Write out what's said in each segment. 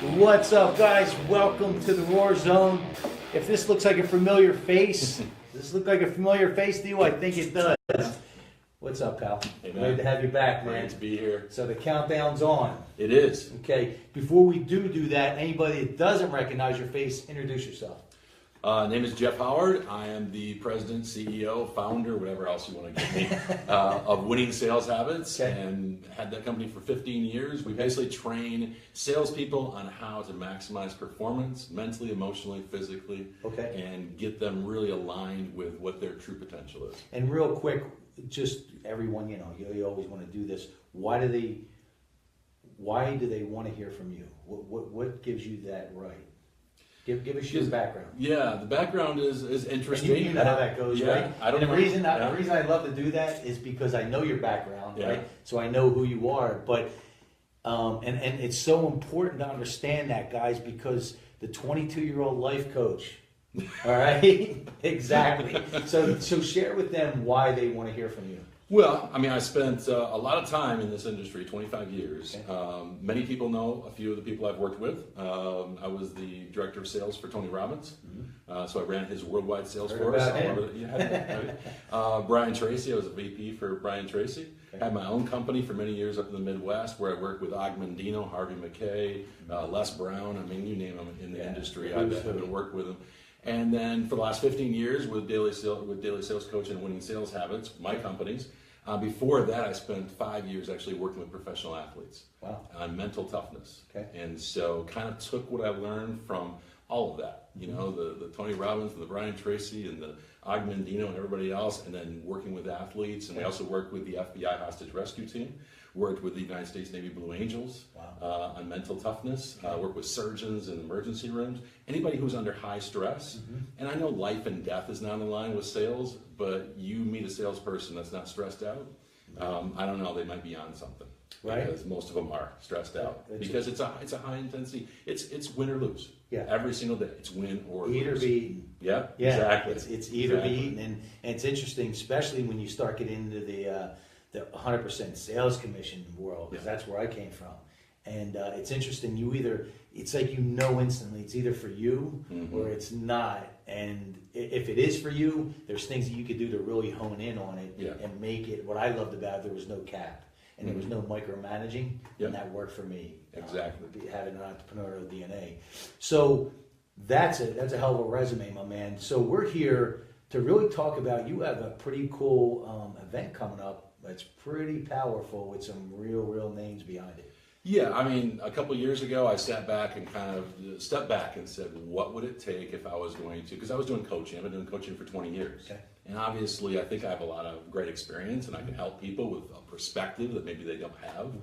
What's up, guys? Welcome to the Roar Zone. If this looks like a familiar face, does this look like a familiar face to you? I think it does. What's up, pal? Hey, man. Glad to have you back, man. Great to be here. So the countdown's on. It is. Okay, before we do that, anybody that doesn't recognize your face, introduce yourself. Name is Jeff Howard. I am the president, CEO, founder, whatever else you want to give me, of Winning Sales Habits, Okay. and had that company for 15 years. We basically train salespeople on how to maximize performance, mentally, emotionally, physically, Okay. and get them really aligned with what their true potential is. And real quick, just everyone, you always want to do this. Why do they want to hear from you? What gives you that right? Give us your background. Yeah, the background is interesting. And you know how that goes, Yeah, right? I don't and the know. reason Yeah. the reason I love to do that is because I know your background, Yeah. right? So I know who you are. But and it's so important to understand that, guys, because the 22-year-old life coach. All right, exactly. So share with them why they want to hear from you. Well, I mean, I spent a lot of time in this industry, 25 years. Okay. Many people know a few of the people I've worked with. I was the director of sales for Tony Robbins, so I ran his worldwide sales Heard force. about him. Yeah, Brian Tracy, I was a VP for Brian Tracy. Okay. Had my own company for many years up in the Midwest where I worked with Og Mandino, Harvey McKay, Les Brown. I mean, you name them in the industry. I've been worked with them. And then for the last 15 years with Daily Sales Coach and Winning Sales Habits, my companies. Before that, I spent 5 years actually working with professional athletes on mental toughness. Okay. And so kind of took what I learned from all of that, the Tony Robbins and the Brian Tracy and the Og Mandino and everybody else, and then working with athletes. And we also worked with the FBI hostage rescue team, worked with the United States Navy Blue Angels on mental toughness, worked with surgeons in emergency rooms, anybody who's under high stress. And I know life and death is not on the line with sales, but you meet a salesperson that's not stressed out, I don't know, they might be on something. Right. Because most of them are stressed out. Because it's a high intensity. It's win or lose. Yeah. Every single day. It's win or lose. Eat or be eaten. Yeah, Yeah, exactly. It's eat or be eaten, and it's interesting, especially when you start getting into the 100% sales commission world, because that's where I came from. And it's interesting. It's like instantly it's either for you or it's not. And if it is for you, there's things that you could do to really hone in on it and make it. What I loved about it, there was no cap. And there was no micromanaging, and that worked for me. Exactly. Having an entrepreneurial DNA. So that's a hell of a resume, my man. So we're here to really talk about, you have a pretty cool event coming up that's pretty powerful with some real names behind it. Yeah, I mean, a couple of years ago, I sat back and kind of stepped back and said, what would it take if I was going to, because I was doing coaching. I've been doing coaching for 20 years. Okay. And obviously, I think I have a lot of great experience and I can help people with a perspective that maybe they don't have.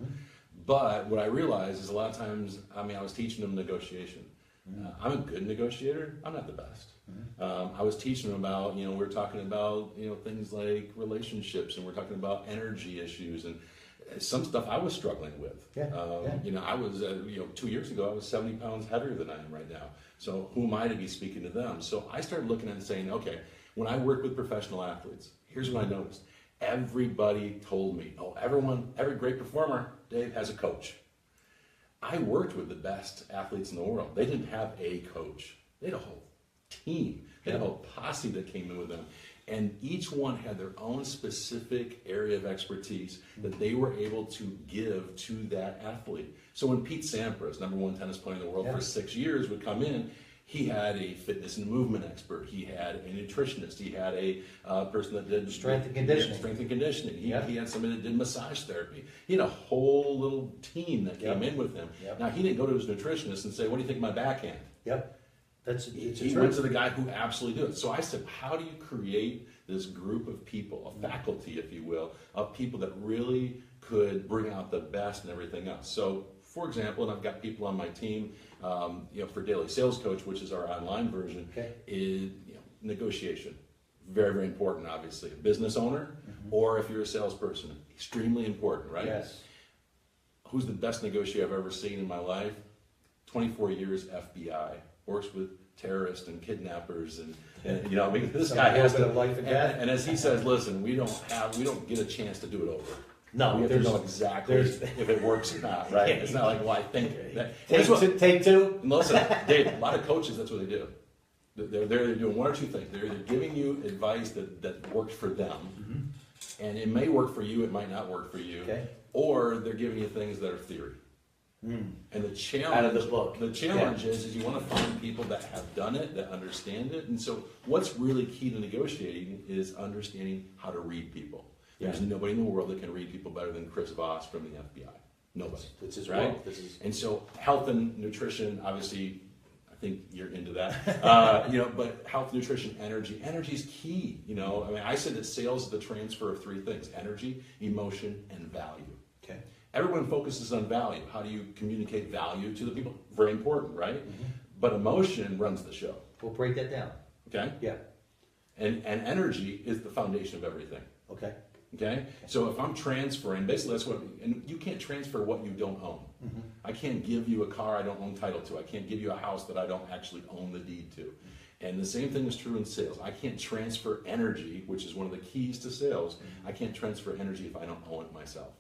But what I realized is a lot of times, I was teaching them negotiation. I'm a good negotiator. I'm not the best. I was teaching them about, we're talking about, things like relationships, and we're talking about energy issues and some stuff I was struggling with. I was, 2 years ago, I was 70 pounds heavier than I am right now. So who am I to be speaking to them? So I started looking at it and saying, okay, when I work with professional athletes, here's what I noticed. Everybody told me, every great performer, Dave, has a coach. I worked with the best athletes in the world. They didn't have a coach. They had a whole team. They had a whole posse that came in with them. And each one had their own specific area of expertise that they were able to give to that athlete. So when Pete Sampras, #1 tennis player in the world for 6 years, would come in, he had a fitness and movement expert. He had a nutritionist. He had a person that did strength and conditioning. He had somebody that did massage therapy. He had a whole little team that came in with him. Now, he didn't go to his nutritionist and say, what do you think of my backhand? He went to the guy who absolutely did it. So I said, how do you create this group of people, a faculty, if you will, of people that really could bring out the best and everything else? So, for example, and I've got people on my team, for Daily Sales Coach, which is our online version, is negotiation. Very, very important, obviously. A business owner, or if you're a salesperson, extremely important, right? Yes. Who's the best negotiator I've ever seen in my life? 24 years FBI. Works with terrorists and kidnappers, and this guy has to. Life and death. And as he says, listen, we don't get a chance to do it over. No, we have to there's- know exactly there's- if it works or not, right? Yeah. It's not like, well, I think that. Take two. And listen, Dave, a lot of coaches, that's what they do. They're doing one or two things. They're either giving you advice that works for them, and it may work for you, it might not work for you, Okay. or they're giving you things that are theory. And the challenge, Out of the book. The challenge is you want to find people that have done it, that understand it. And so what's really key to negotiating is understanding how to read people. There's nobody in the world that can read people better than Chris Voss from the FBI. Nobody. This is right? world. This is And so health and nutrition, obviously, I think you're into that. But health, nutrition, energy is key. I mean, I said that sales is the transfer of three things: energy, emotion, and value. okay. Everyone focuses on value. How do you communicate value to the people? Very important, right? But emotion runs the show. We'll break that down. Okay? Yeah. And energy is the foundation of everything. Okay. Okay? So if I'm transferring, basically that's what, and you can't transfer what you don't own. I can't give you a car I don't own title to. I can't give you a house that I don't actually own the deed to. And the same thing is true in sales. I can't transfer energy, which is one of the keys to sales. I can't transfer energy if I don't own it myself.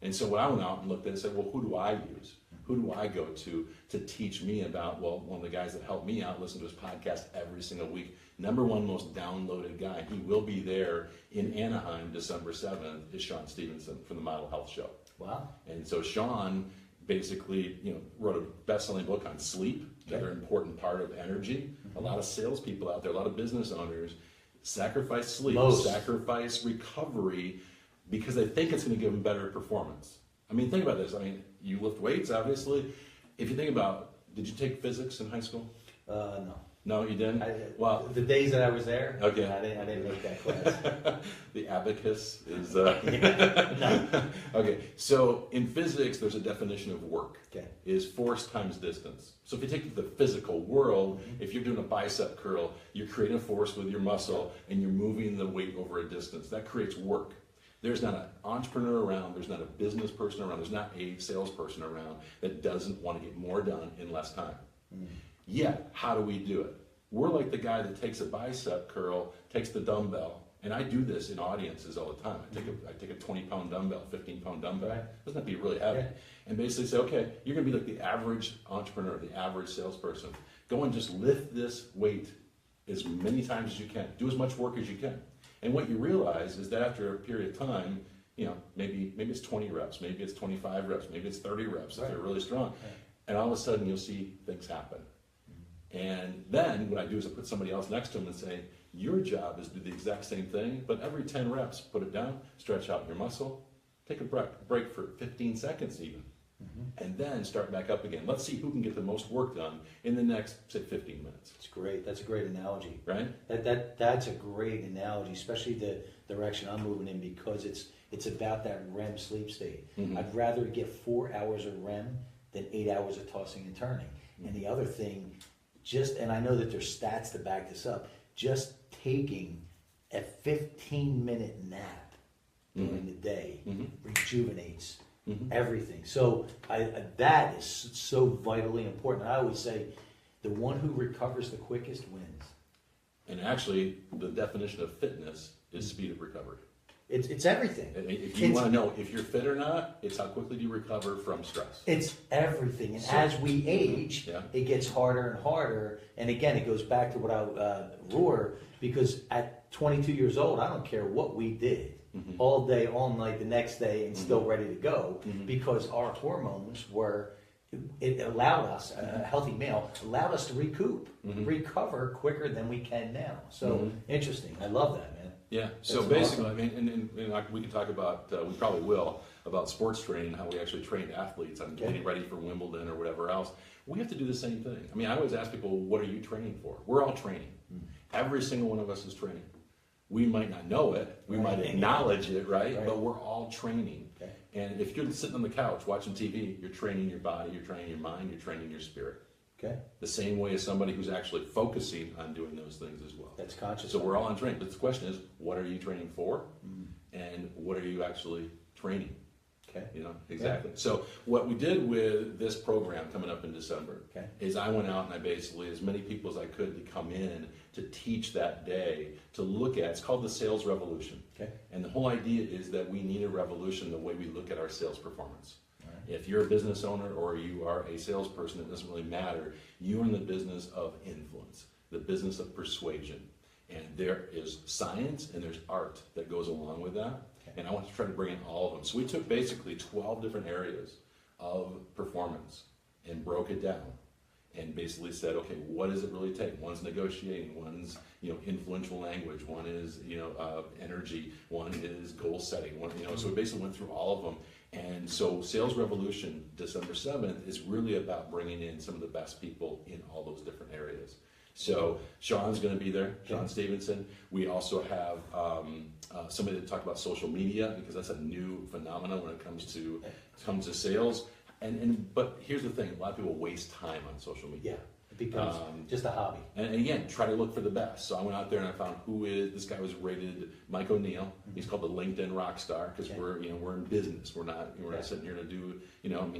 And so when I went out and looked at it and said, well, who do I use? Who do I go to teach me about, well, one of the guys that helped me out, listen to his podcast every single week, #1 most downloaded guy. He will be there in Anaheim, December 7th, is Sean Stevenson from the Model Health Show. Wow. And so Sean basically, wrote a best-selling book on sleep, another important part of energy. A lot of salespeople out there, a lot of business owners sacrifice sleep, sacrifice recovery, because they think it's going to give them better performance. I mean, think about this. I mean, you lift weights, obviously. If you think about, did you take physics in high school? No. No, you didn't? Well, the days that I was there, Okay. I didn't make that class. The abacus is... No. Okay, so in physics, there's a definition of work. Okay. Is force times distance. So if you take the physical world, if you're doing a bicep curl, you're creating a force with your muscle, and you're moving the weight over a distance. That creates work. There's not an entrepreneur around, there's not a business person around, there's not a salesperson around that doesn't want to get more done in less time. Yet, how do we do it? We're like the guy that takes a bicep curl, takes the dumbbell, and I do this in audiences all the time. I take a 20-pound dumbbell, 15-pound dumbbell. Right. Doesn't have to be really heavy. Yeah. And basically say, okay, you're going to be like the average entrepreneur, the average salesperson. Go and just lift this weight as many times as you can. Do as much work as you can. And what you realize is that after a period of time, maybe it's 20 reps, maybe it's 25 reps, maybe it's 30 reps if they're really strong. Right. And all of a sudden you'll see things happen. And then what I do is I put somebody else next to them and say, your job is to do the exact same thing, but every 10 reps, put it down, stretch out your muscle, take a break for 15 seconds even, and then start back up again. Let's see who can get the most work done in the next, say, 15 minutes. That's great. That's a great analogy. Right? That's a great analogy, especially the direction I'm moving in, because it's about that REM sleep state. I'd rather get 4 hours of REM than 8 hours of tossing and turning. And the other thing, and I know that there's stats to back this up, just taking a 15-minute nap during the day rejuvenates everything. So that is so vitally important. I always say the one who recovers the quickest wins. And actually, the definition of fitness is speed of recovery. It's everything. If you want to know if you're fit or not, it's how quickly do you recover from stress. It's everything. And as we age, it gets harder and harder. And again, it goes back to what I roar, because at 22 years old, I don't care what we did. All day, all night, the next day, and still ready to go, because our hormones it allowed us, a healthy male, allowed us to recover quicker than we can now. So interesting. I love that, man. Yeah. So That's basically, awesome. I mean, and we can talk about, we probably will, about sports training, how we actually train athletes on getting ready for Wimbledon or whatever else. We have to do the same thing. I mean, I always ask people, what are you training for? We're all training. Every single one of us is training. We might not know it, we might acknowledge it, right? But we're all training. Okay. And if you're sitting on the couch watching TV, you're training your body, you're training your mind, you're training your spirit. Okay. The same way as somebody who's actually focusing on doing those things as well. That's conscious. So we're all on training. But the question is, what are you training for? And what are you actually training? Okay. You know, exactly. Yeah. So what we did with this program coming up in December is I went out and I basically, as many people as I could to come in to teach that day, to look at, it's called the sales revolution. Okay. And the whole idea is that we need a revolution in the way we look at our sales performance. If you're a business owner or you are a salesperson, it doesn't really matter. You're in the business of influence, the business of persuasion. And there is science and there's art that goes along with that. And I want to try to bring in all of them. So we took basically 12 different areas of performance and broke it down and basically said, okay, what does it really take? One's negotiating, one's influential language, one is energy, one is goal setting, one, so we basically went through all of them. And so Sales Revolution, December 7th, is really about bringing in some of the best people in all those different areas. So Sean's going to be there, Sean Stevenson. We also have somebody to talk about social media, because that's a new phenomenon when it comes to sales. But here's the thing: a lot of people waste time on social media. Yeah, it becomes just a hobby. And again, try to look for the best. So I went out there and I found this guy was rated Mike O'Neill. He's called the LinkedIn rock star, because we're in business. We're not sitting here to do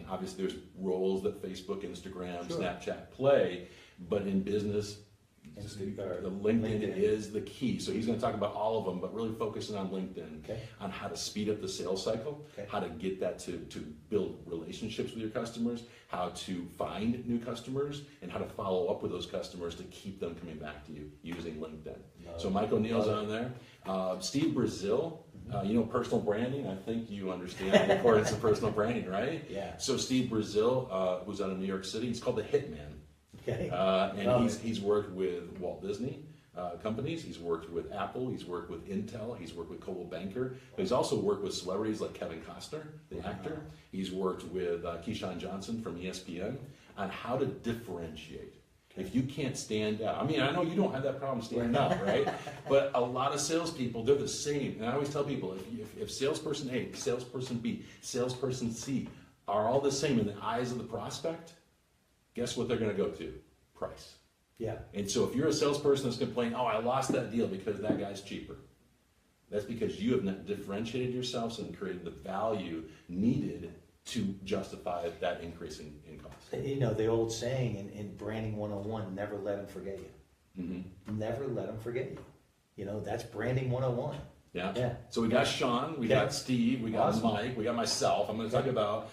obviously there's roles that Facebook, Instagram, Snapchat play, but in business, the LinkedIn is the key. So he's going to talk about all of them, but really focusing on LinkedIn, on how to speed up the sales cycle, how to get that to build relationships with your customers, how to find new customers, and how to follow up with those customers to keep them coming back to you using LinkedIn. So Mike O'Neill's on there. Steve Brazil, personal branding. I think you understand the importance of personal branding, right? Yeah. So Steve Brazil, who's out of New York City, he's called the Hitman. Okay. And he's worked with Walt Disney companies. He's worked with Apple. He's worked with Intel. He's worked with Coldwell Banker. But he's also worked with celebrities like Kevin Costner, the actor. He's worked with Keyshawn Johnson from ESPN on how to differentiate. If you can't stand out, I know you don't have that problem standing out, right? But a lot of salespeople, they're the same. And I always tell people, if salesperson A, salesperson B, salesperson C are all the same in the eyes of the prospect, guess what they're going to go to? Price. Yeah. And so if you're a salesperson that's complaining, oh, I lost that deal because that guy's cheaper, that's because you have not differentiated yourselves and created the value needed to justify that increase in cost. The old saying in Branding 101, never let them forget you. Mm-hmm. Never let them forget you. That's Branding 101. Yeah. So we got Sean, we got Steve, we got Mike, we got myself. I'm going to talk about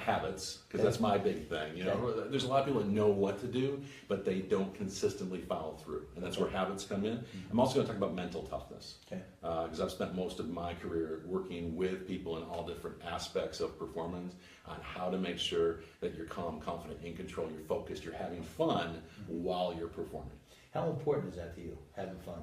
habits, because that's my big thing. There's a lot of people that know what to do, but they don't consistently follow through, and that's where habits come in. I'm also going to talk about mental toughness, because I've spent most of my career working with people in all different aspects of performance on how to make sure that you're calm, confident, in control, you're focused, you're having fun while you're performing. How important is that to you, having fun?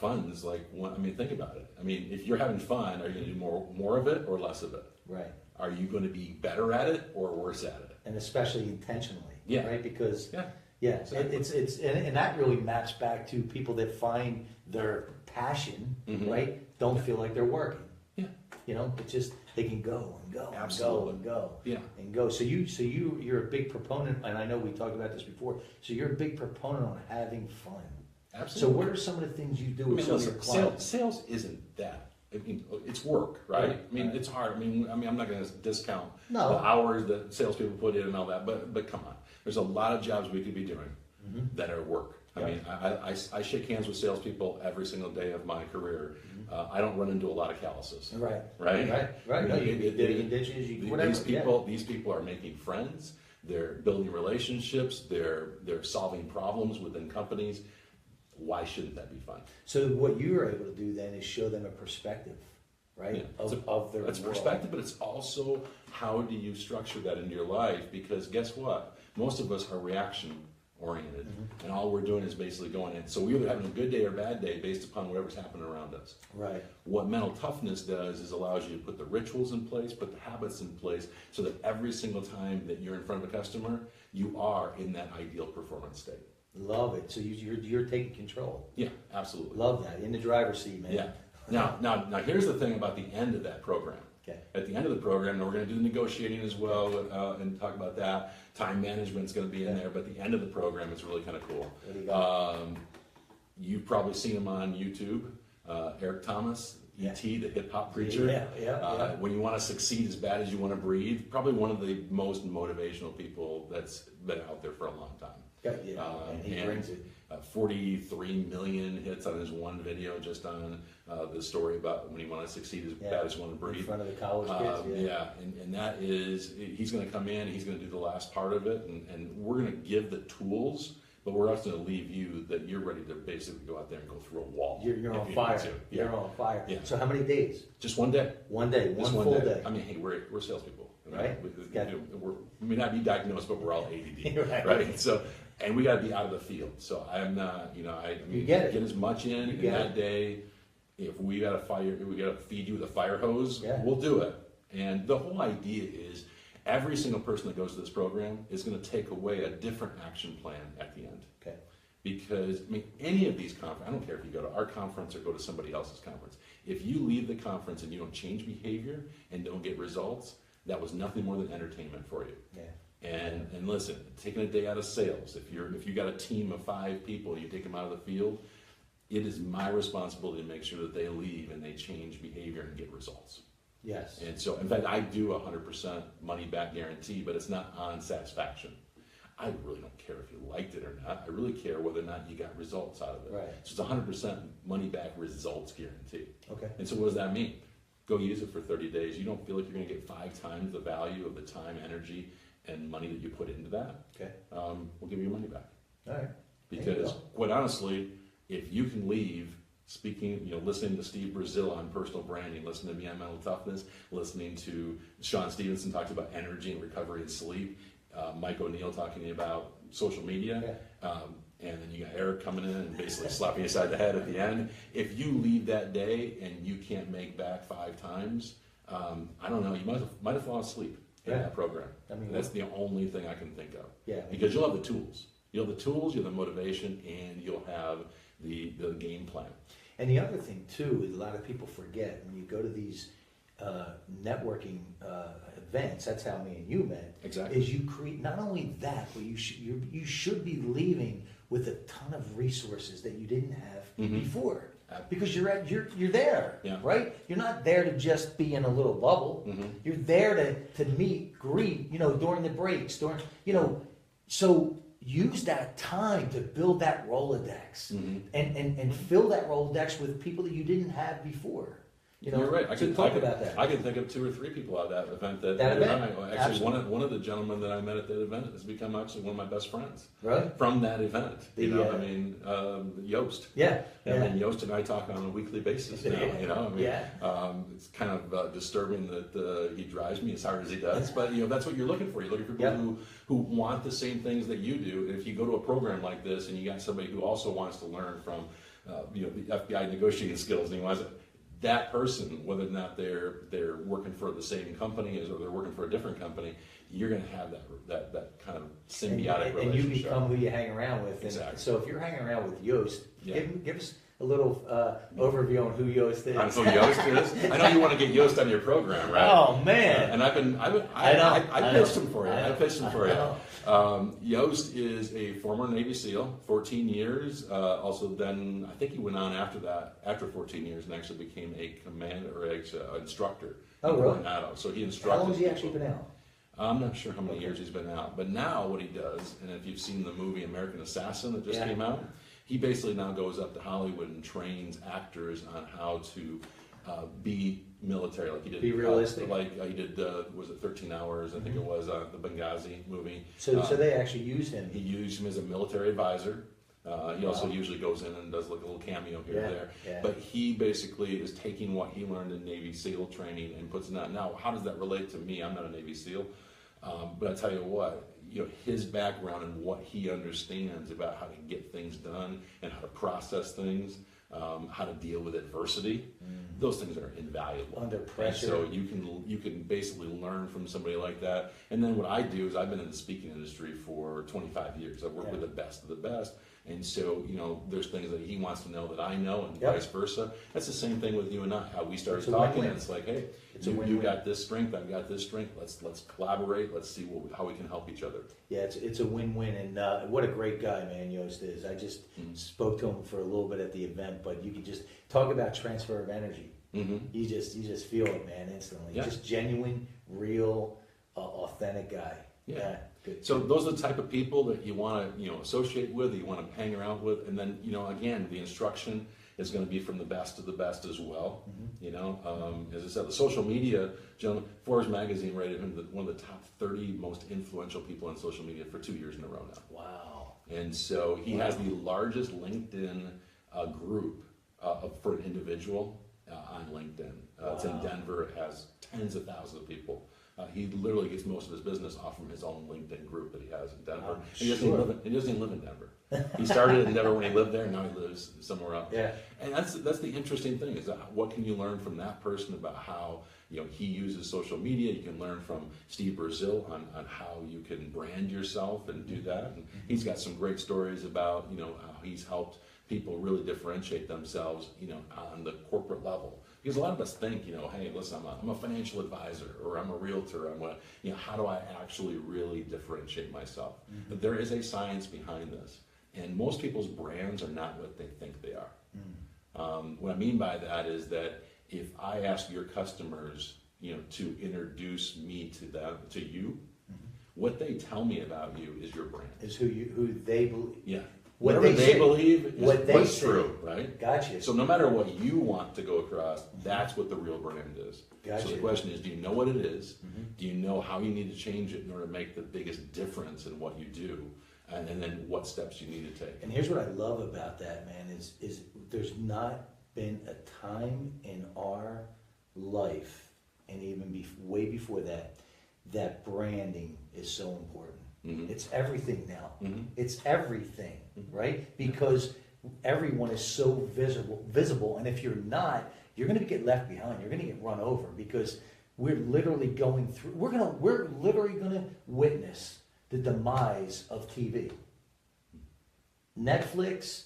Fun is think about it. If you're having fun, are you going to do more of it or less of it? Right. Are you going to be better at it or worse at it? And especially intentionally. Yeah. Right? Because exactly. it's and that really maps back to people that find their passion, right? Don't feel like they're working. Yeah. It's just they can go and go and go and go and go. So you're a big proponent, and I know we talked about this before. So you're a big proponent on having fun. Absolutely. So what are some of the things you do with some of your clients? Sales isn't that. It's work, right? It's hard. I'm not going to discount the hours that salespeople put in and all that, but come on. There's a lot of jobs we could be doing that are work. I shake hands with salespeople every single day of my career. I don't run into a lot of calluses. Right. No, you digging ditches, whatever. These people are making friends. They're building relationships. They're solving problems within companies. Why shouldn't that be fun? So what you're able to do then is show them a perspective, right? Of their It's perspective, but it's also how do you structure that into your life? Because guess what? Most of us are reaction oriented, and all we're doing is basically going in. So we're either having a good day or bad day based upon whatever's happening around us. Right. What mental toughness does is allows you to put the rituals in place, put the habits in place, so that every single time that you're in front of a customer, you are in that ideal performance state. Love it. So you're taking control. Yeah, absolutely. Love that. In the driver's seat, man. Yeah. Now here's the thing about the end of that program. Okay. At the end of the program, now we're going to do the negotiating as well and talk about that. Time management's going to be in there, but the end of the program is really kind of cool. What do you got? You've probably seen him on YouTube. Eric Thomas, E.T., the hip hop preacher. When you want to succeed as bad as you want to breathe, probably one of the most motivational people that's been out there for a long time. And he brings it. 43 million hits on his one video, just on the story about when you want to succeed as bad as you want to breathe. In front of the college kids. And that is, he's going to come in, he's going to do the last part of it, and we're going to give the tools, but we're also going to leave you that you're ready to basically go out there and go through a wall. You're on fire. You're on fire. Yeah. So how many days? Just one day. One day, Just one full day. I mean, hey, we're salespeople, right? We may not be diagnosed, but we're all ADD, right? So, and we got to be out of the field. So I'm not, I mean, get as much in that day. If we got to feed you with a fire hose, we'll do it. And the whole idea is every single person that goes to this program is going to take away a different action plan at the end. Okay. Because, I mean, any of these conferences, I don't care if you go to our conference or go to somebody else's conference, if you leave the conference and you don't change behavior and don't get results, that was nothing more than entertainment for you. Yeah. And listen, taking a day out of sales, if you got a team of 5 people, you take them out of the field, it is my responsibility to make sure that they leave and they change behavior and get results. Yes. And so, in fact, I do 100% money back guarantee, but it's not on satisfaction. I really don't care if you liked it or not. I really care whether or not you got results out of it. Right. So it's 100% money back results guarantee. Okay. And so what does that mean? Go use it for 30 days. You don't feel like you're going to get 5 times the value of the time, energy, and money that you put into that. Okay. We'll give you your money back. All right. Because quite honestly, if you can leave speaking, listening to Steve Brazil on personal branding, listening to me on mental toughness, listening to Sean Stevenson talking about energy and recovery and sleep, Mike O'Neill talking about social media, and then you got Eric coming in and basically slapping you aside the head at the end. If you leave that day and you can't make back 5 times, I don't know, you might have fallen asleep in that program. I mean, that's the only thing I can think of. Yeah. Because you'll have the tools. You'll have the tools, you'll have the motivation, and you'll have the game plan. And the other thing too is a lot of people forget when you go to these networking events. That's how me and you met. Exactly. Is you create not only that, but you should be leaving with a ton of resources that you didn't have before. Because you're there, right? You're not there to just be in a little bubble. You're there to meet, greet, during the breaks, so use that time to build that Rolodex and fill that Rolodex with people that you didn't have before. You're right. I can talk about that. I can think of 2 or 3 people at that event actually one of the gentlemen that I met at that event has become actually one of my best friends. Really? From that event. Yost. Yeah. And Yost and I talk on a weekly basis now. It's kind of disturbing that he drives me as hard as he does, but that's what you're looking for. You're looking for people who want the same things that you do. And if you go to a program like this and you got somebody who also wants to learn from the FBI negotiating skills, and he wants that person, whether or not they're working for the same company or they're working for a different company, you're going to have that kind of symbiotic relationship. And you become who you hang around with. Exactly. So if you're hanging around with Yost, give us a little overview on who Yost is. On who Yost is? I know you want to get Yost on your program, right? Oh man! And I pitched him for you. I pitched him for you. Yost is a former Navy SEAL, 14 years. Also, then I think he went on after that, after 14 years, and actually became a commander or an instructor. Oh, really? Coronado. So he instructed. How long has he actually been out? I'm not sure how many years he's been out, but now what he does, and if you've seen the movie American Assassin that just came out, he basically now goes up to Hollywood and trains actors on how to be military, like he did. Be realistic. He did, was it 13 Hours? I think it was the Benghazi movie. So they actually use him. He used him as a military advisor. He also usually goes in and does like a little cameo here and there. Yeah. But he basically is taking what he learned in Navy SEAL training and puts it out. Now, how does that relate to me? I'm not a Navy SEAL. But I tell you what, his background and what he understands about how to get things done and how to process things, how to deal with adversity, those things are invaluable. Under pressure. So you can basically learn from somebody like that. And then what I do is I've been in the speaking industry for 25 years. I've worked with the best of the best. And so, there's things that he wants to know that I know and vice versa. That's the same thing with you and I, how we started talking. And it's like, hey, you got this strength, I've got this strength. Let's collaborate. Let's see how we can help each other. Yeah, it's a win-win. And what a great guy, man, Yost is. I just spoke to him for a little bit at the event, but you could just talk about transfer of energy. You just feel it, man, instantly. Yeah. Just genuine, real, authentic guy. Yeah. Good. So those are the type of people that you want to, associate with, that you want to hang around with, and then, again, the instruction is going to be from the best of the best as well. As I said, the social media, gentlemen, Forbes magazine rated him one of the top 30 most influential people on social media for 2 years in a row now. Wow. And so he has the largest LinkedIn group for an individual on LinkedIn. It's in Denver. It has tens of thousands of people. He literally gets most of his business off from his own LinkedIn group that he has in Denver. He doesn't even live in Denver. He started in Denver when he lived there, and now he lives somewhere else. Yeah. And that's the interesting thing, is that what can you learn from that person about how he uses social media. You can learn from Steve Brazil on how you can brand yourself and do that. And he's got some great stories about how he's helped people really differentiate themselves on the corporate level. Because a lot of us think, hey, listen, I'm a financial advisor, or I'm a realtor. How do I actually really differentiate myself? But there is a science behind this, and most people's brands are not what they think they are. What I mean by that is that if I ask your customers, to introduce me to you, what they tell me about you is your brand. Is who they believe. Yeah. Whatever they believe is what's say. True, right? Gotcha. So no matter what you want to go across, that's what the real brand is. Gotcha. So the question is, do you know what it is? Do you know how you need to change it in order to make the biggest difference in what you do? And then what steps you need to take? And here's what I love about that, man, is there's not been a time in our life, and even way before that branding is so important. It's everything now. It's everything, right? Because everyone is so visible, and if you're not, you're going to get left behind. You're going to get run over, because we're literally going through. We're literally going to witness the demise of TV. Netflix,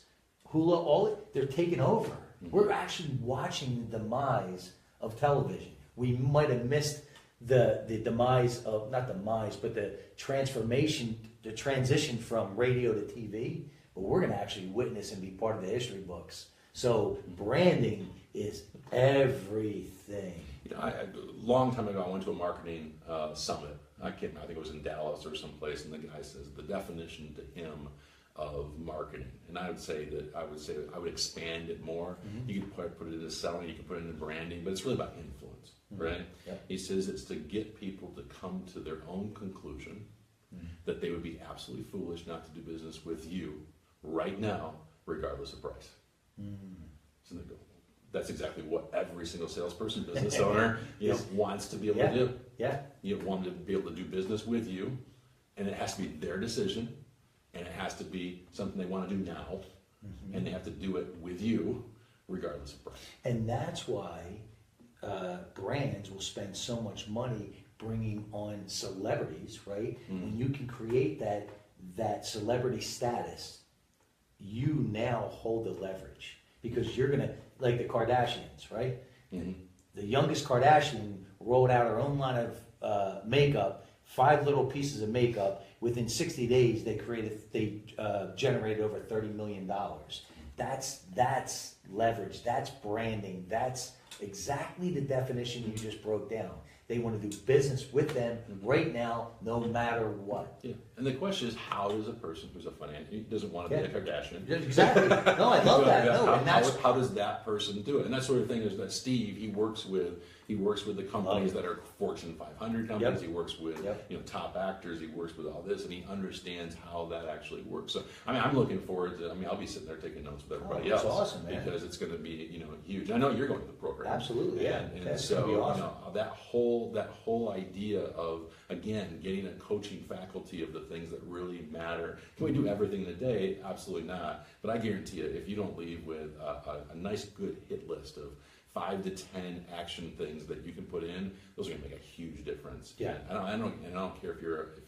Hulu, they're taking over. We're actually watching the demise of television. We might have missed the demise of, not demise, but the transformation, the transition from radio to TV, but we're going to actually witness and be part of the history books. So branding is everything. A long time ago, I went to a marketing summit. I think it was in Dallas or someplace, and the guy says the definition to him of marketing, and I would expand it more. You can put it into selling, you can put it into branding, but it's really about influence, right? Yep. He says it's to get people to come to their own conclusion that they would be absolutely foolish not to do business with you right now, regardless of price. So that's exactly what every single salesperson, business owner, wants to be able to do. Yeah. You want them to be able to do business with you, and it has to be their decision. And it has to be something they want to do now, and they have to do it with you, regardless of price. And that's why brands will spend so much money bringing on celebrities, right? When you can create that celebrity status, you now hold the leverage, because you're gonna, like the Kardashians, right? The youngest Kardashian rolled out her own line of makeup, 5 little pieces of makeup. Within 60 days, they generated over $30 million. That's leverage. That's branding. That's exactly the definition you just broke down. They want to do business with them right now, no matter what. Yeah. And the question is, how does a person who's doesn't want to be a Kardashian? Exactly. No, I love that. No, how does that person do it? And that sort of thing is that Steve, he works with the companies that are Fortune 500 companies. He works with top actors. He works with all this, and he understands how that actually works. So I'm looking forward to. I'll be sitting there taking notes with everybody else. That's awesome, man. Because it's going to be huge. I know you're going to the program. Absolutely, yeah. And so awesome. That whole idea of, again, getting a coaching faculty of the things that really matter. Can we do everything in a day? Absolutely not. But I guarantee you, if you don't leave with a nice, good hit list of 5 to 10 action things that you can put in, those are going to make a huge difference. Yeah. And I don't care if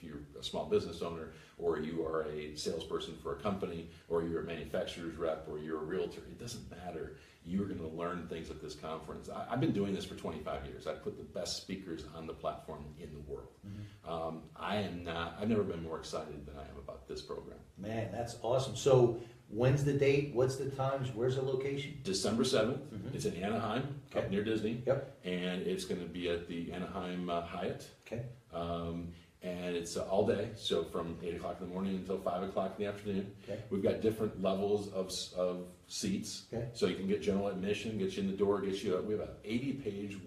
you're a small business owner, or you are a salesperson for a company, or you're a manufacturer's rep, or you're a realtor. It doesn't matter. You're going to learn things at this conference. I've been doing this for 25 years. I've put the best speakers on the platform in the world. I've never been more excited than I am about this program. Man, that's awesome. So When's the date? What's the times? Where's the location? December 7th. It's in Anaheim, up near Disney. Yep. And it's going to be at the Anaheim Hyatt. Okay. And it's all day, so from 8 o'clock in the morning until 5 o'clock in the afternoon. Okay. We've got different levels of seats, Okay. so you can get general admission, get you in the door, we have an 80-page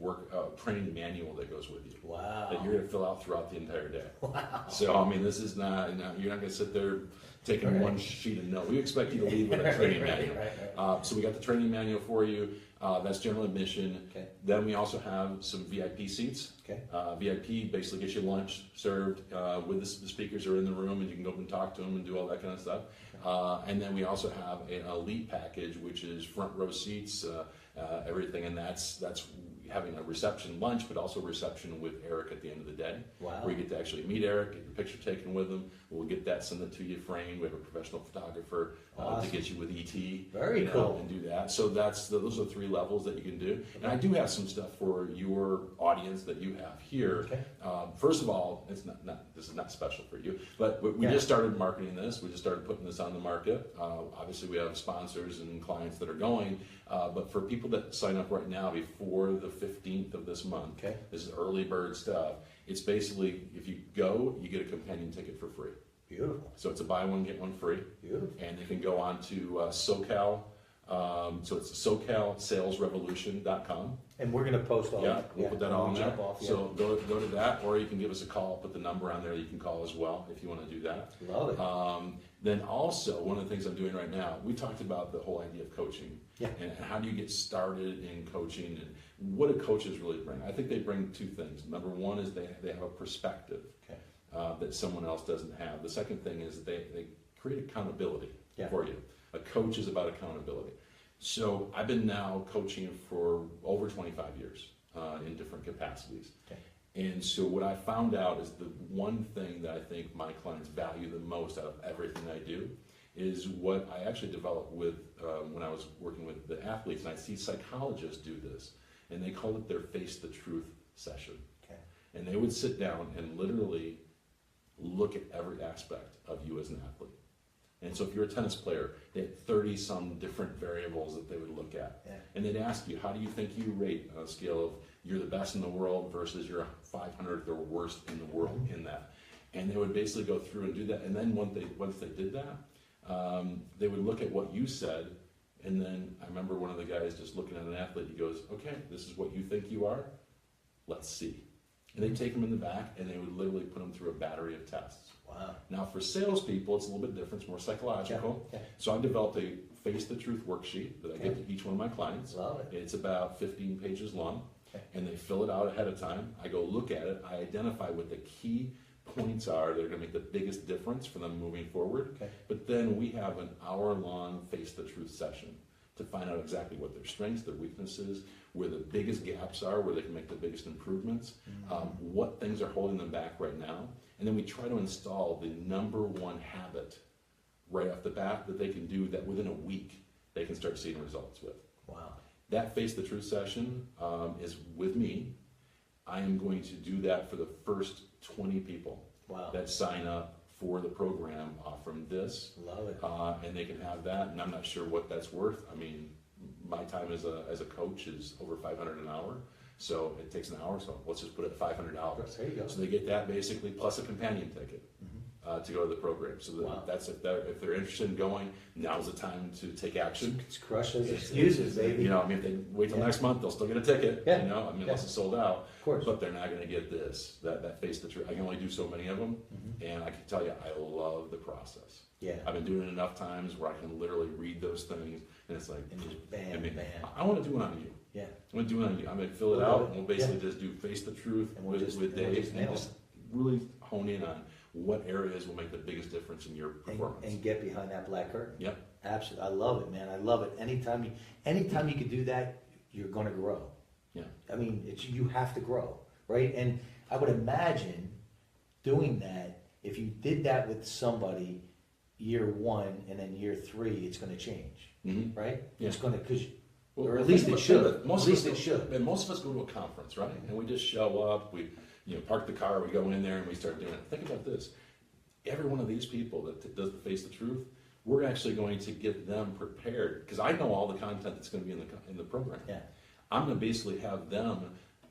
training manual that goes with you. Wow. That you're going to fill out throughout the entire day. Wow. So, I mean, this is not, you're not going to sit there taking one sheet of notes. We expect you to leave with a training manual. Right. So we got the training manual for you. That's general admission. Okay. Then we also have some VIP seats. Okay. VIP basically gets you lunch served with the speakers are in the room, and you can go up and talk to them and do all that kind of stuff. And then we also have an elite package, which is front row seats, everything, and that's having a reception lunch, but also reception with Eric at the end of the day. Wow. Where you get to actually meet Eric, get your picture taken with him. We'll get that, send it to you framed. We have a professional photographer Awesome. to get you with ET. Very cool. And do that. So those are 3 levels that you can do. And I do have some stuff for your audience that you have here. Okay. First of all, it's not this is not special for you, but we just started marketing this. We just started putting this on the market. Obviously, we have sponsors and clients that are going. But for people that sign up right now before the 15th of this month, Okay. this is early bird stuff. It's basically, if you go, you get a companion ticket for free. Beautiful. So it's a buy one, get one free. Beautiful. And they can go on to SoCal. So it's SoCalSalesRevolution.com. And we're going to post all that. We'll put that all on there. Jump off, So go to that, or you can give us a call, put the number on there. You can call as well if you want to do that. Love it. Then also, one of the things I'm doing right now, we talked about the whole idea of coaching. Yeah. And how do you get started in coaching, and what do coaches really bring? I think they bring 2 things. Number one is they have a perspective that someone else doesn't have. The second thing is they create accountability for you. A coach is about accountability. So I've been now coaching for over 25 years in different capacities. Okay. And so what I found out is the one thing that I think my clients value the most out of everything I do is what I actually developed with when I was working with the athletes, and I see psychologists do this, and they call it their face the truth session. Okay. And they would sit down and literally look at every aspect of you as an athlete. And so if you're a tennis player, they had 30 some different variables that they would look at. Yeah. And they'd ask you, how do you think you rate on a scale of you're the best in the world versus you're 500th or worst in the world in that? And they would basically go through and do that. And then once they did that, they would look at what you said. And then I remember one of the guys just looking at an athlete, he goes, okay, this is what you think you are. Let's see. And they'd take them in the back and they would literally put them through a battery of tests. Wow. Now for salespeople, it's a little bit different. It's more psychological. Yeah. So I developed a Face the Truth worksheet that I give to each one of my clients. Love it. It's about 15 pages long. And they fill it out ahead of time. I go look at it. I identify what the key points are that are going to make the biggest difference for them moving forward. Okay. But then we have an hour-long Face the Truth session to find out exactly what their strengths, their weaknesses, where the biggest gaps are, where they can make the biggest improvements, what things are holding them back right now. And then we try to install the number one habit right off the bat that they can do that within a week they can start seeing results with. Wow. That Face the Truth session is with me. I am going to do that for the first 20 people that sign up for the program from this. Love it. And they can have that, and I'm not sure what that's worth. I mean, my time as a coach is over $500 an hour. So it takes an hour, so let's just put it at $500. There you go. So they get that basically, plus a companion ticket to go to the program. So that's if they're interested in going, now's the time to take action. It's crush those excuses, baby. You know, I mean, if they wait till next month, they'll still get a ticket. Yeah. You know, I mean, unless it's sold out. Of course. But they're not going to get that Face the Truth. I can only do so many of them, and I can tell you, I love the process. Yeah. I've been doing it enough times where I can literally read those things, and it's like, and just bam, bam. I want to do one on you. Yeah. I'm going to do it on you. I'm going to fill it out, and we'll basically just do Face the Truth with Dave, and just really hone in on what areas will make the biggest difference in your performance. And get behind that black curtain. Yep. Absolutely. I love it, man. I love it. Anytime you can do that, you're going to grow. Yeah. I mean, you have to grow, right? And I would imagine doing that, if you did that with somebody year 1 and then year 3, it's going to change, right? Yeah. It's going to, or at least it should. Most of us go to a conference, right? And we just show up, we park the car, we go in there and we start doing it. Think about this. Every one of these people that does the Face the Truth, we're actually going to get them prepared, because I know all the content that's going to be in the program. Yeah. I'm going to basically have them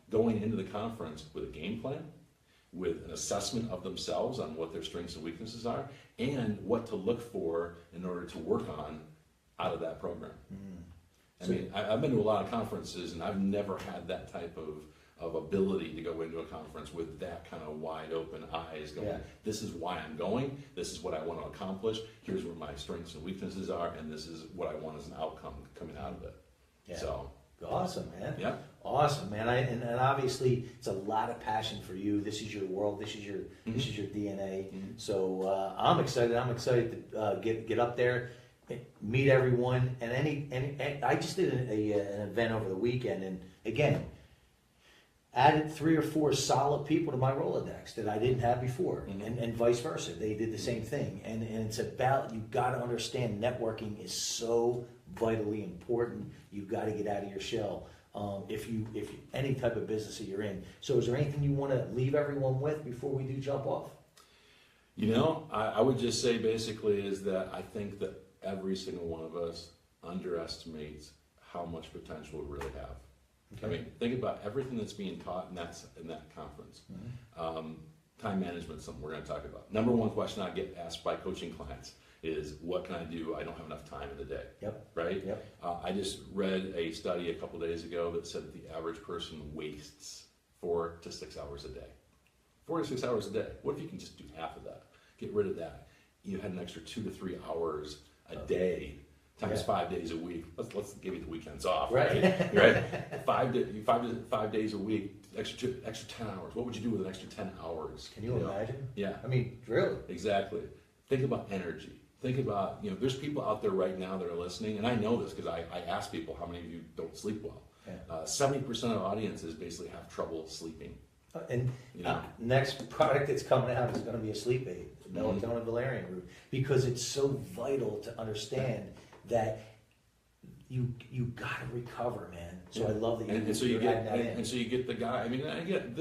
going into the conference with a game plan, with an assessment of themselves on what their strengths and weaknesses are, and what to look for in order to work on out of that program. I mean, I've been to a lot of conferences, and I've never had that type of ability to go into a conference with that kind of wide open eyes going, this is why I'm going, this is what I want to accomplish, here's where my strengths and weaknesses are, and this is what I want as an outcome coming out of it. Yeah. So awesome, man. Yeah. Awesome, man. And obviously it's a lot of passion for you. This is your world. This is your DNA. So I'm excited. I'm excited to get up there, meet everyone. And I just did an event over the weekend, and again, added 3 or 4 solid people to my Rolodex that I didn't have before, and vice versa. They did the same thing. And it's about, you got to understand, networking is so vitally important. You've got to get out of your shell if you any type of business that you're in. So is there anything you want to leave everyone with before we do jump off? You know, I would just say basically is that I think that every single one of us underestimates how much potential we really have. Okay. I mean, think about everything that's being taught in that conference. Time management is something we're going to talk about. Number one question I get asked by coaching clients is, what can I do? I don't have enough time in the day. Right? I just read a study a couple days ago that said that the average person wastes 4 to 6 hours a day. 4 to 6 hours a day. What if you can just do half of that? Get rid of that. You had an extra 2 to 3 hours a day times 5 days a week. Let's give you the weekends off, right? Right? 5 days a week, extra 10 hours. What would you do with an extra 10 hours? Can you imagine? Yeah. I mean, really? Exactly. Think about energy. Think about, there's people out there right now that are listening, and I know this because I ask people, how many of you don't sleep well? 70% of audiences basically have trouble sleeping. Next product that's coming out is going to be a sleep aid, melatonin and valerian root, because it's so vital to understand that you got to recover, man. So I love that you're adding that in. And so you get the guy. I mean, again,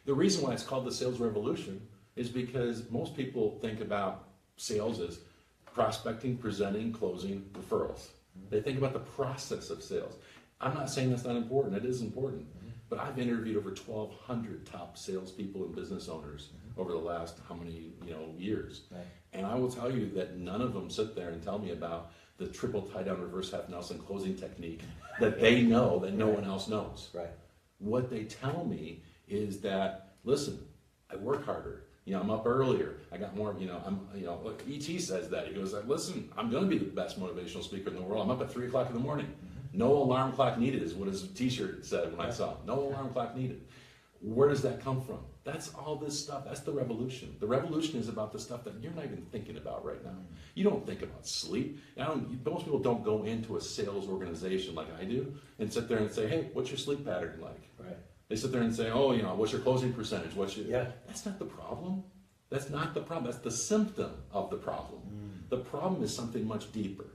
the reason why it's called the sales revolution is because most people think about sales as prospecting, presenting, closing, referrals. They think about the process of sales. I'm not saying that's not important. It is important. But I've interviewed over 1,200 top salespeople and business owners over the last how many years. And I will tell you that none of them sit there and tell me about the triple tie down reverse half Nelson closing technique that they know that no one else knows. What they tell me is that, listen, I work harder. I'm up earlier. I got more, look, E.T. says that. He goes, listen, I'm going to be the best motivational speaker in the world. I'm up at 3 o'clock in the morning. No alarm clock needed is what his t-shirt said when I saw it. No alarm clock needed. Where does that come from? That's all this stuff. That's the revolution. The revolution is about the stuff that you're not even thinking about right now. You don't think about sleep. Most people don't go into a sales organization like I do and sit there and say, hey, what's your sleep pattern like? They sit there and say, oh, what's your closing percentage? That's not the problem. That's not the problem. That's the symptom of the problem. The problem is something much deeper.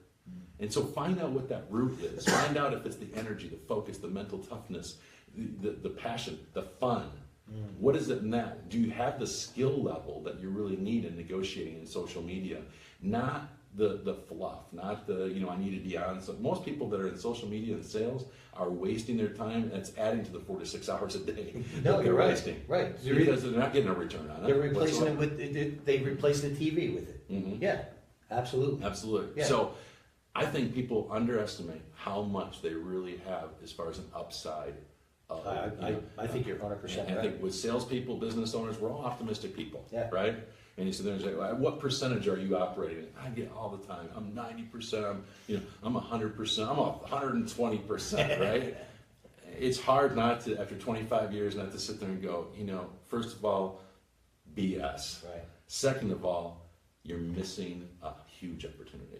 And so find out what that root is. Find out if it's the energy, the focus, the mental toughness, the passion, the fun. What is it in that? Do you have the skill level that you really need in negotiating in social media? Not the fluff, not the, I need to be on. So most people that are in social media and sales are wasting their time, and it's adding to the 4 to 6 hours a day. No, you're right. Wasting. Right. Because they're not getting a return on it. They're replacing it with, they replace the TV with it. Yeah, absolutely. Absolutely. Yeah. So I think people underestimate how much they really have as far as an upside. I think you're 100% right. I think with salespeople, business owners, we're all optimistic people, right? And you sit there and say, well, what percentage are you operating? I get all the time. I'm 90%. I'm 100%. I'm 120%, right? It's hard not to, after 25 years, not to sit there and go, first of all, BS. Second of all, you're missing a huge opportunity.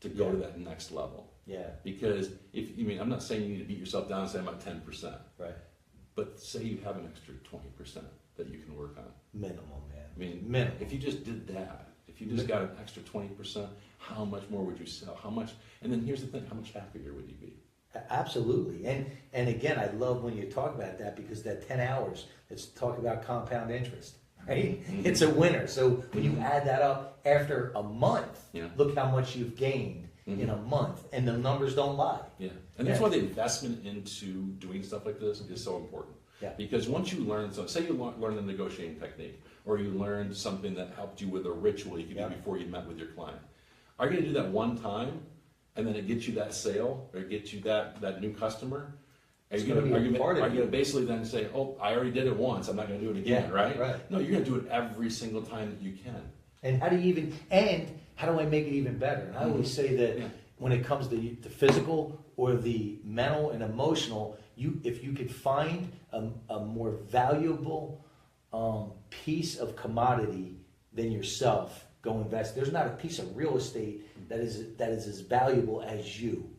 To go to that next level. Because I'm not saying you need to beat yourself down and say I'm at 10%. But say you have an extra 20% that you can work on. Minimum, man. Minimum. If you just did that, if you just got an extra 20%, how much more would you sell? How much? And then here's the thing: how much happier would you be? Absolutely. And again, I love when you talk about that, because that 10 hours, let's talk about compound interest. right? It's a winner. So when you add that up after a month, look how much you've gained in a month, and the numbers don't lie. Yeah, and that's why the investment into doing stuff like this is so important. Yeah. Because once you learn, so say you learn the negotiating technique, or you learned something that helped you with a ritual you could do before you met with your client. Are you going to do that one time, and then it gets you that sale, or it gets you that new customer? Are you going to basically then say, oh, I already did it once, I'm not going to do it again, right? No, you're going to do it every single time that you can. And how do I make it even better? And I always say that when it comes to the physical or the mental and emotional, if you could find a more valuable piece of commodity than yourself, go invest. There's not a piece of real estate that is as valuable as you.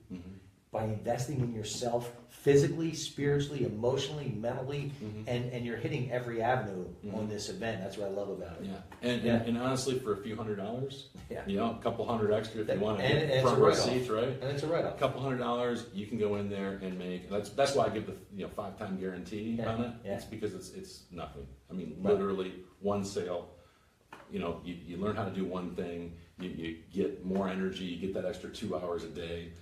By investing in yourself physically, spiritually, emotionally, mentally, and you're hitting every avenue on this event. That's what I love about it. Yeah, and honestly, for a few $100s, a couple $100 extra if you want to, and front row seats, right? And it's a write-off. A couple $100, you can go in there and make. That's why I give the 5-time guarantee on it. It's because it's nothing. I mean, literally one sale. You learn how to do one thing. You get more energy. You get that extra 2 hours a day.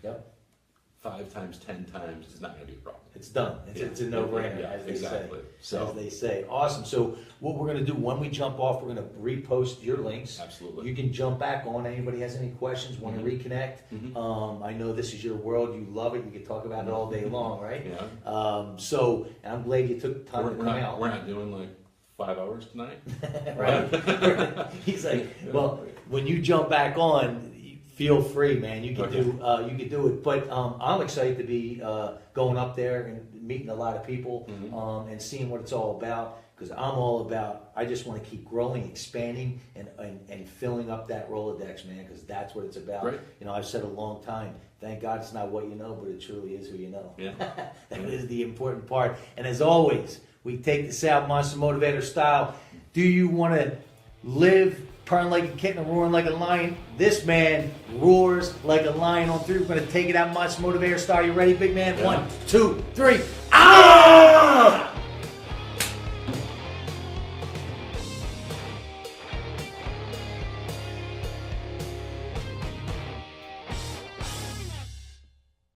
5 times, 10 times, it's not going to be a problem. It's done. It's a no-brainer, as they say. So, as they say. Awesome. So what we're going to do when we jump off, we're going to repost your links. Absolutely. You can jump back on. Anybody has any questions, want to reconnect? I know this is your world. You love it. You can talk about it all day long, right? So, and I'm glad you took time to come out. We're not doing like 5 hours tonight. Right? He's like, well, when you jump back on, feel free, man. You can do it. But I'm excited to be going up there and meeting a lot of people and seeing what it's all about. Because I'm all about, I just want to keep growing, expanding, and filling up that Rolodex, man. Because that's what it's about. Right. I've said a long time. Thank God it's not what you know, but it truly is who you know. That is the important part. And as always, we take this out Monster Motivator style. Do you want to live purring like a kitten and roaring like a lion? This man roars like a lion on 3. We're going to take it out Monster Motivator style. You ready, big man? 1, 2, 3. Ah!